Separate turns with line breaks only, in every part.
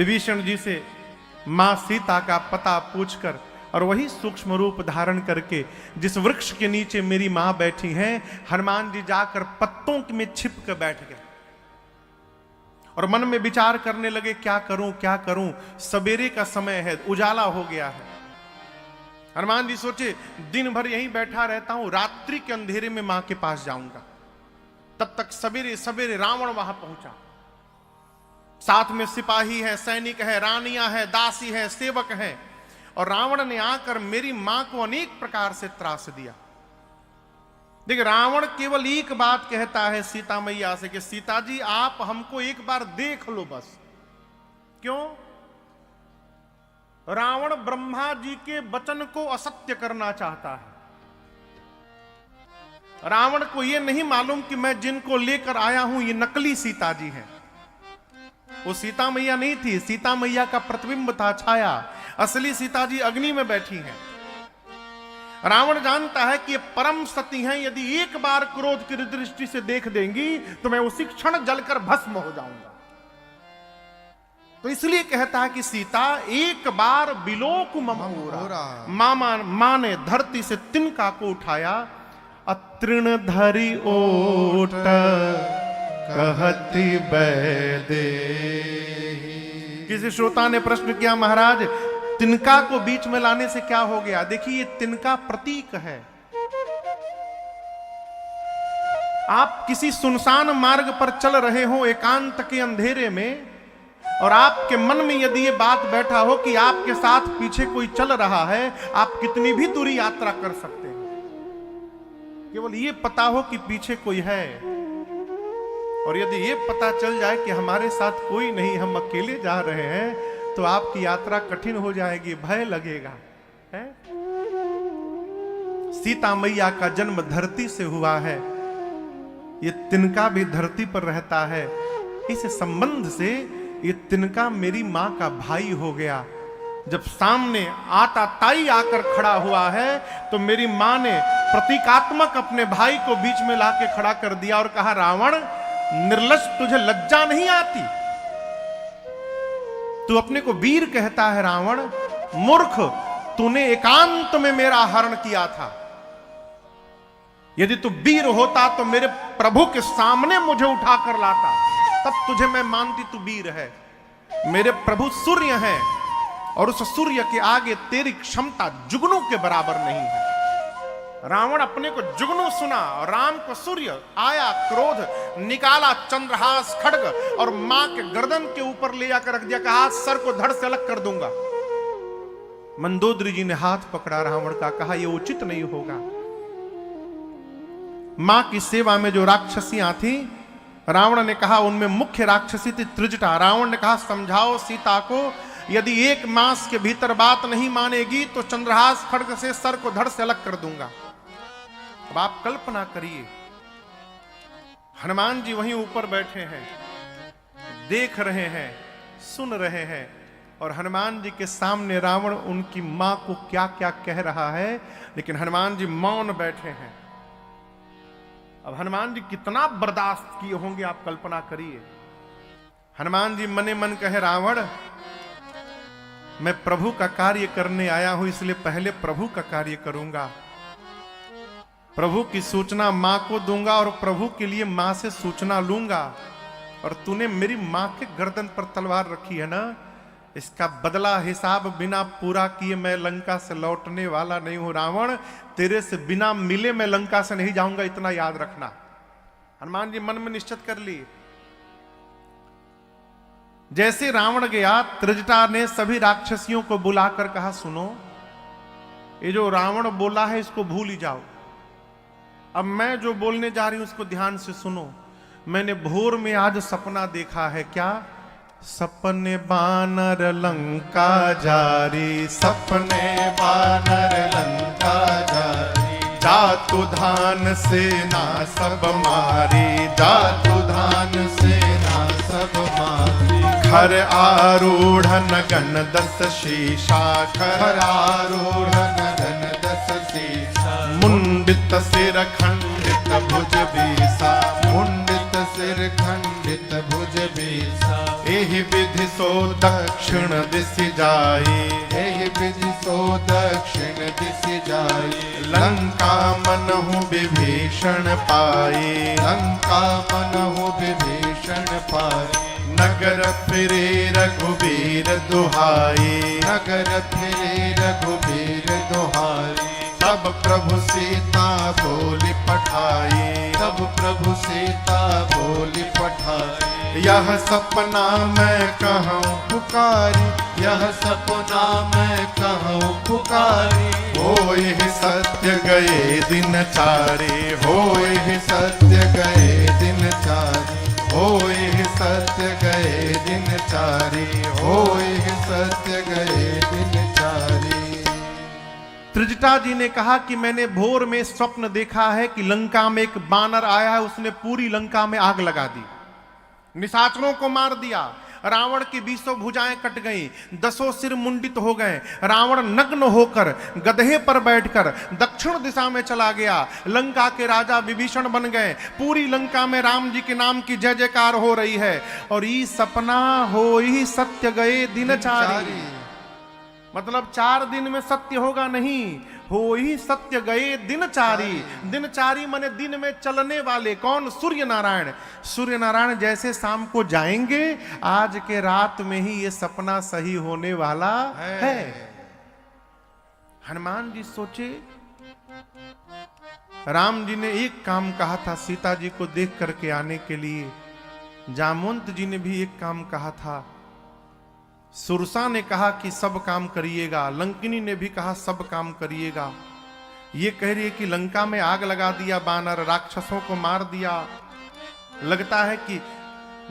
विभीषण जी से मां सीता का पता पूछकर और वही सूक्ष्म रूप धारण करके जिस वृक्ष के नीचे मेरी मां बैठी हैं, हनुमान जी जाकर पत्तों में छिप कर बैठ गए और मन में विचार करने लगे, क्या करूं क्या करूं, सवेरे का समय है, उजाला हो गया है। हनुमान जी सोचे दिन भर यहीं बैठा रहता हूं, रात्रि के अंधेरे में मां के पास जाऊंगा। तब तक सवेरे सवेरे रावण वहां पहुंचा, साथ में सिपाही है, सैनिक है, रानियां है, दासी है, सेवक है, और रावण ने आकर मेरी मां को अनेक प्रकार से त्रास दिया। देखिए, रावण केवल एक बात कहता है सीता मैया से कि सीता जी आप हमको एक बार देख लो बस। क्यों? रावण ब्रह्मा जी के वचन को असत्य करना चाहता है। रावण को यह नहीं मालूम कि मैं जिनको लेकर आया हूं ये नकली सीता जी हैं। वो सीता मैया नहीं थी, सीता मैया का प्रतिबिंब था, छाया। असली सीता जी अग्नि में बैठी हैं। रावण जानता है कि ये परम सती हैं, यदि एक बार क्रोध की दृष्टि से देख देंगी तो मैं उसी क्षण जलकर भस्म हो जाऊंगा। तो इसलिए कहता है कि सीता एक बार बिलोक ममोरा। मां ने धरती से तिनका को उठाया, अतृण धरी ओट कहती बैदे। किसी श्रोता ने प्रश्न किया, महाराज तिनका को बीच में लाने से क्या हो गया? देखिए, ये तिनका प्रतीक है। आप किसी सुनसान मार्ग पर चल रहे हो एकांत के अंधेरे में, और आपके मन में यदि ये बात बैठा हो कि आपके साथ पीछे कोई चल रहा है, आप कितनी भी दूरी यात्रा कर सकते हैं, केवल ये पता हो कि पीछे कोई है। और यदि ये पता चल जाए कि हमारे साथ कोई नहीं, हम अकेले जा रहे हैं, तो आपकी यात्रा कठिन हो जाएगी, भय लगेगा है? सीता मैया का जन्म धरती से हुआ है, ये तिनका भी धरती पर रहता है। इस संबंध से ये तिनका मेरी मां का भाई हो गया। जब सामने आता ताई आकर खड़ा हुआ है तो मेरी मां ने प्रतीकात्मक अपने भाई को बीच में लाके खड़ा कर दिया और कहा, रावण निर्लज्ज, तुझे लज्जा नहीं आती? तू अपने को वीर कहता है रावण? मूर्ख, तूने एकांत में मेरा हरण किया था। यदि तू वीर होता तो मेरे प्रभु के सामने मुझे उठाकर लाता, तब तुझे मैं मानती तू वीर है। मेरे प्रभु सूर्य हैं और उस सूर्य के आगे तेरी क्षमता जुगनू के बराबर नहीं है। रावण अपने को जुगनू सुना और राम को सूर्य। आया क्रोध, निकाला चंद्रहास खड्ग और मां के गर्दन के ऊपर ले जाकर रख दिया, कहा सर को धड़ से अलग कर दूंगा। मंदोदरी जी ने हाथ पकड़ा रावण का, कहा यह उचित नहीं होगा। मां की सेवा में जो राक्षसियां थी, रावण ने कहा उनमें मुख्य राक्षसी थी त्रिजटा। रावण ने कहा समझाओ सीता को, यदि एक मास के भीतर बात नहीं मानेगी तो चंद्रहास खड्ग से सर को धड़ से अलग कर दूंगा। अब आप कल्पना करिए, हनुमान जी वहीं ऊपर बैठे हैं, देख रहे हैं, सुन रहे हैं, और हनुमान जी के सामने रावण उनकी मां को क्या क्या कह रहा है, लेकिन हनुमान जी मौन बैठे हैं। अब हनुमान जी कितना बर्दाश्त किए होंगे, आप कल्पना करिए। हनुमान जी मने मन कहे, रावण मैं प्रभु का कार्य करने आया हूं, इसलिए पहले प्रभु का कार्य करूंगा। प्रभु की सूचना मां को दूंगा और प्रभु के लिए मां से सूचना लूंगा। और तूने मेरी मां के गर्दन पर तलवार रखी है ना, इसका बदला हिसाब बिना पूरा किए मैं लंका से लौटने वाला नहीं हूं। रावण, तेरे से बिना मिले मैं लंका से नहीं जाऊंगा, इतना याद रखना। हनुमान जी मन में निश्चित कर लिए। जैसे रावण गया, त्रिजटा ने सभी राक्षसियों को बुलाकर कहा, सुनो, ये जो रावण बोला है इसको भूल ही जाओ। अब मैं जो बोलने जा रही हूं उसको ध्यान से सुनो। मैंने भोर में आज सपना देखा है। क्या? सपने बानर लंका जारी, सपने बानर लंका जारी, जातु धान सेना सब मारी, जातु धान सेना सब मारी। खर आरूढ़ नगन दस शीशा, खर आरूढ़ नगन दस शीशा, मुंडित सिर खंडित भुज बीसा, मुंडित सिर खंडित भुज बीसा। एहि विधि सो दक्षिण दिश जाई,
एहि विधि सो दक्षिण दिश जाई।
लंका मनहु विभीषण पाई,
लंका मनहु विभीषण पाई।
नगर फिरे रघुबीर दुहाई,
नगर फिरे रघुबीर दुहाई। तब प्रभु सीता बोली पठाई, तब प्रभु सीता बोली पठाई।
यह सपना मैं कहूँ
पुकारी, यह सपना मैं कहूँ पुकारी।
होए सत्य गए दिन चारे,
होए सत्य गए दिन चारी, होए सत्य गए दिन चारी, होए सत्य गए दिन चारी।
त्रिजटा जी ने कहा कि मैंने भोर में स्वप्न देखा है कि लंका में एक बानर आया है, उसने पूरी लंका में आग लगा दी, निशाचरों को मार दिया, रावण की 20 भुजाएं कट गईं, 10 सिर मुंडित हो गए। रावण नग्न होकर गधे पर बैठकर दक्षिण दिशा में चला गया, लंका के राजा विभीषण बन गए। पूरी लंका में राम जी के नाम की जय जयकार हो रही है। और ई सपना हो ही सत्य गए दिन चारी, मतलब 4 दिन में सत्य होगा नहीं, हो ही सत्य गए दिनचारी। दिनचारी माने दिन में चलने वाले, कौन? सूर्य नारायण। सूर्य नारायण जैसे शाम को जाएंगे, आज के रात में ही ये सपना सही होने वाला है। हनुमान जी सोचे, राम जी ने एक काम कहा था सीता जी को देख करके आने के लिए, जामवंत जी ने भी एक काम कहा था, सुरसा ने कहा कि सब काम करिएगा, लंकिनी ने भी कहा सब काम करिएगा। ये कह रही है कि लंका में आग लगा दिया बानर, राक्षसों को मार दिया। लगता है कि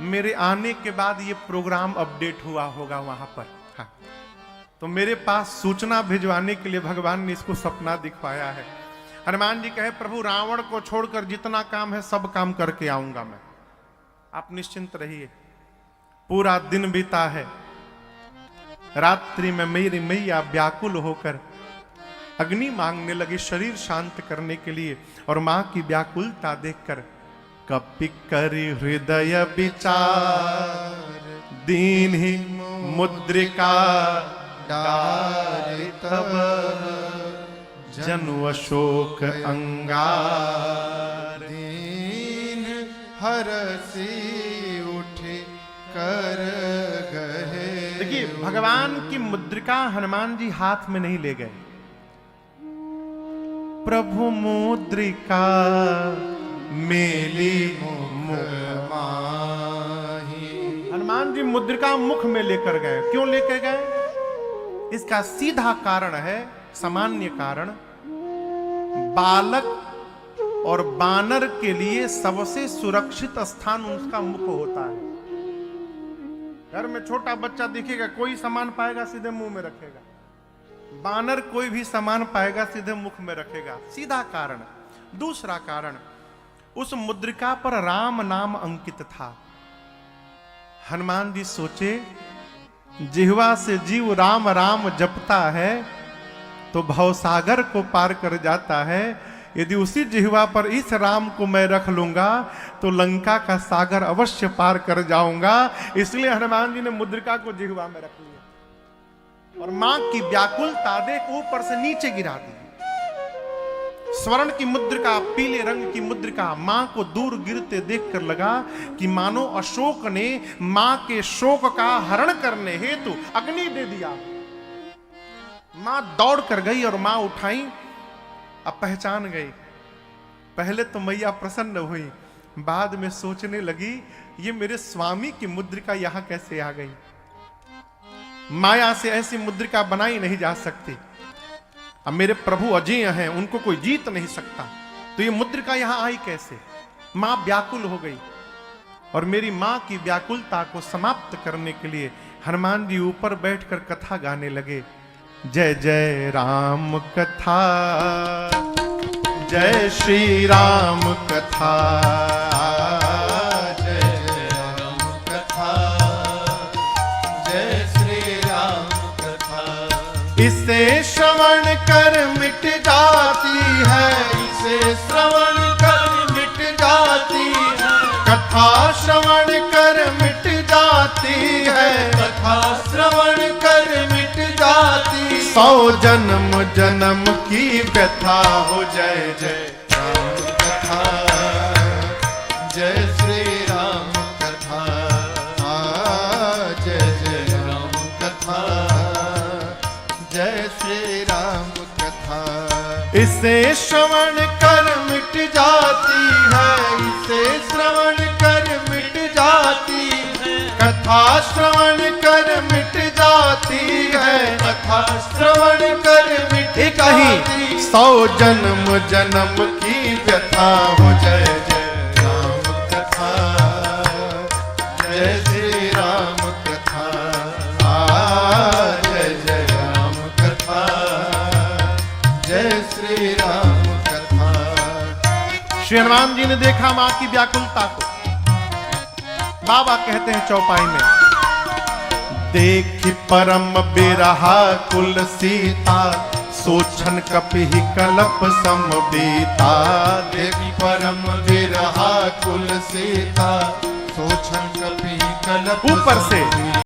मेरे आने के बाद ये प्रोग्राम अपडेट हुआ होगा वहां पर। हाँ। तो मेरे पास सूचना भिजवाने के लिए भगवान ने इसको सपना दिखवाया है। हनुमान जी कहे, प्रभु रावण को छोड़कर जितना काम है सब काम करके आऊंगा मैं, आप निश्चिंत रहिए। पूरा दिन बीता है, रात्रि में मेरी मैया व्याकुल होकर अग्नि मांगने लगी शरीर शांत करने के लिए, और मां की व्याकुलता देखकर कपि करि हृदय विचार, दीन ही मुद्रिका डारि तब, जनु अशोक अंगार।
दीन हरसी उठे कर गए।
देखिए, भगवान की मुद्रिका हनुमान जी हाथ में नहीं ले गए। प्रभु मुद्रिका मेली मुख माही, हनुमान जी मुद्रिका मुख में लेकर गए। क्यों लेकर गए? इसका सीधा कारण है, सामान्य कारण, बालक और बानर के लिए सबसे सुरक्षित स्थान उसका मुख होता है। घर में छोटा बच्चा दिखेगा, कोई सामान पाएगा सीधे मुंह में रखेगा, बानर कोई भी सामान पाएगा सीधे मुख में रखेगा, सीधा कारण। दूसरा कारण, उस मुद्रिका पर राम नाम अंकित था। हनुमान जी सोचे, जिह्वा से जीव राम राम जपता है तो भवसागर को पार कर जाता है। यदि उसी जिह्वा पर इस राम को मैं रख लूंगा तो लंका का सागर अवश्य पार कर जाऊंगा। इसलिए हनुमान जी ने मुद्रिका को जिह्वा में रख लिया और मां की व्याकुलता देख ऊपर से नीचे गिरा दी। स्वर्ण की मुद्रिका, पीले रंग की मुद्रिका, मां को दूर गिरते देखकर लगा कि मानो अशोक ने मां के शोक का हरण करने हेतु अग्नि दे दिया। मां दौड़ कर गई और मां उठाई, अब पहचान गई। पहले तो मैया प्रसन्न हुई, बाद में सोचने लगी ये मेरे स्वामी की मुद्रिका यहां कैसे आ गई। माया से ऐसी मुद्रिका बनाई नहीं जा सकती। अब मेरे प्रभु अजेय हैं, उनको कोई जीत नहीं सकता, तो ये मुद्रिका यहां आई कैसे। मां व्याकुल हो गई और मेरी मां की व्याकुलता को समाप्त करने के लिए हनुमान जी ऊपर बैठकर कथा गाने लगे। जय जय राम कथा, जय श्री राम कथा,
जय राम कथा, जय श्री राम कथा।
इसे श्रवण कर मिट जाती है,
इसे श्रवण कर मिट जाती है,
कथा श्रवण कर मिट जाती जाती है,
कथा श्रवण कर मिट जाती।
100 जन्म जन्म की व्यथा हो। जय जय
राम कथा, जय श्री राम कथा। जय जय राम कथा, जय श्री राम कथा।
इसे श्रवण कर मिट जाती है,
इसे श्रवण कर मिट जाती है,
कथा श्रवण कर मिट जाती है,
कथा श्रवण कर मिट
एक ही
जाती।
100 जन्म जन्म की व्यथा हो। जय जय
राम कथा, जय श्री राम कथा। जय जय राम कथा, जय श्री राम कथा।
श्री हनुमान जी ने देखा मां की व्याकुलता को। बाबा कहते हैं चौपाई में, देखी परम बिरहा कुल सीता, सोचन कपि कलप सम बीता।
देखी परम विरहा कुल सीता, सोचन कपि कलप
ऊपर से
सम